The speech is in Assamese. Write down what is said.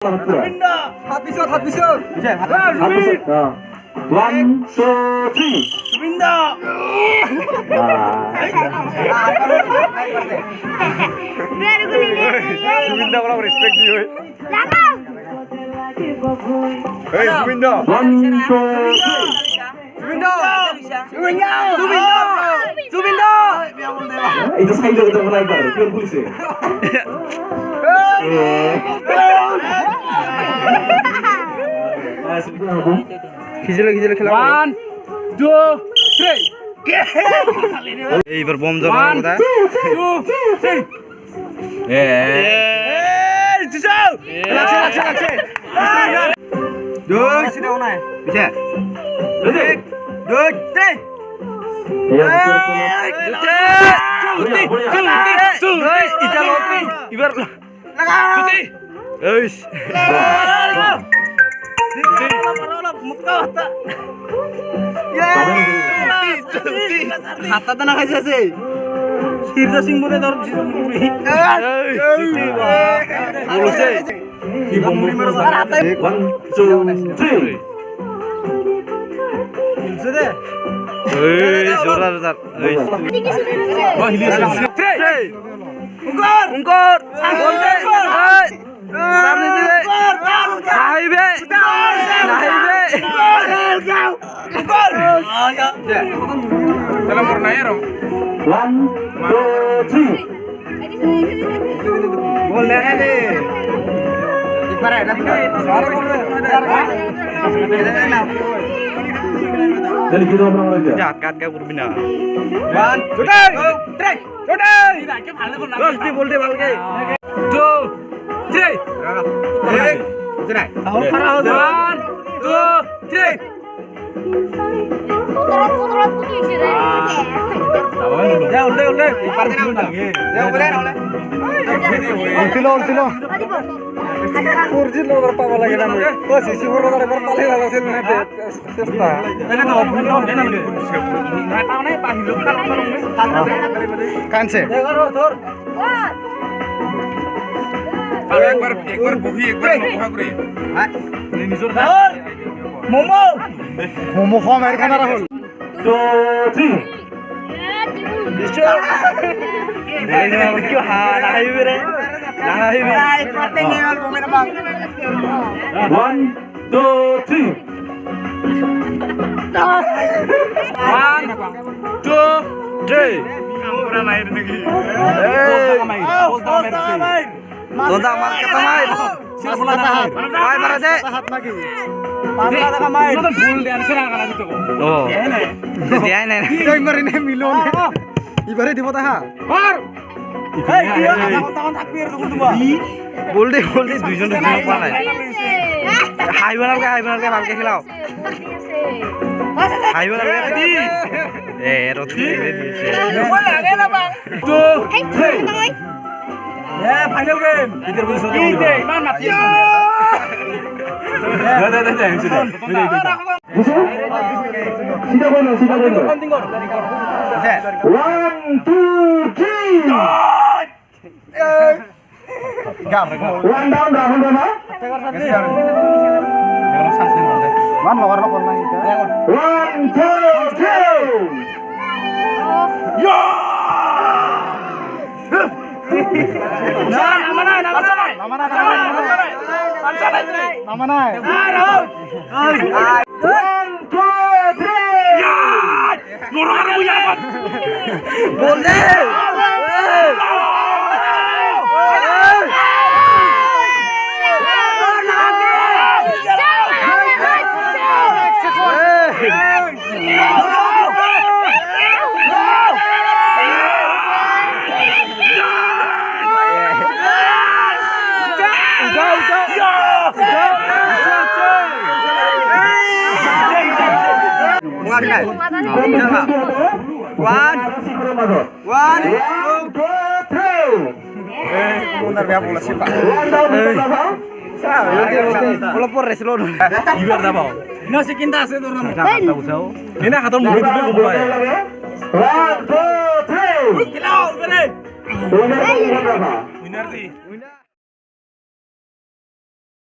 Hat bisur. One, two, three. Subinda ko respect diyo. Hey, Subinda. One, two, three. Subinda. Itu saya udah mulai baru. Kau polisi. খিজিলে খেলা 1 2 3 এইবার বম জমা কথা 2 3 যাও লাগছে দুই সিধা ওনাই বুঝে দুই তিন এবার লাগা সুতি এইস হাতটা না খাইছে আছে সিরজা সিং বলে ধর বলছে কি বম্বি মারো 1 2 3. বলছে দে এই জোরা জোরা এই ও হিলিছে উঙ্কর বলতে সামনে দিবে নাইবে চলো মোর নাই আর 1 2 3. বল লে রে একবার এটা সারা করবে Jadi kita orang lagi. যা কাট কা করবি না 1 2 3 ছোটে বলতে বলতে ভালকে 2 3 এক জনাই আহ খারা হো 1 2 3 যা উঠে উঠে পার দিনা উঠে যা উপরে না উঠলো অরিজিনাল ওর পাওয়া লাগে না ও সিসি বড় করে এবার পালে ভালো ছিল না চেষ্টা এটা তো অরিজিনাল না না পাও নাই পাহি লোক কানছে এগারো ধর আর একবার বহি একবার মোমো করে হ্যাঁ নিজর মোমো মোমো খাওয়া মেরে খানা রাখল 2 3. क्यों हाँ नाहिबे रे नाहिबे करते नहीं वाल घूमे ना बांग 1 2 3. 1 2 3 kampura main lagi Tontak mas kata main Sila tahan Main marah sih Tahan lagi Pamela tak main Nonton bul dia serang kan itu Oh dia ini Dia ini milon Ibarat di mata ha Par Hei dia tangan takbir tunggu বলতে দুইজন পা নাই হাই বানালকে ভালকে খেলাও হাই বানালকে দি এ রত দিয়ে দিয়েছে লাগে না বা তো এ ফাইনাল গেম ইধর বল সো দে ইমান মাতি দে Sida bono. 1 2 3. One down, Rahul. মান লগৰ লগৰ নাই 1 2 3. নামা নাই 1 2 3. বল দে One, two, three.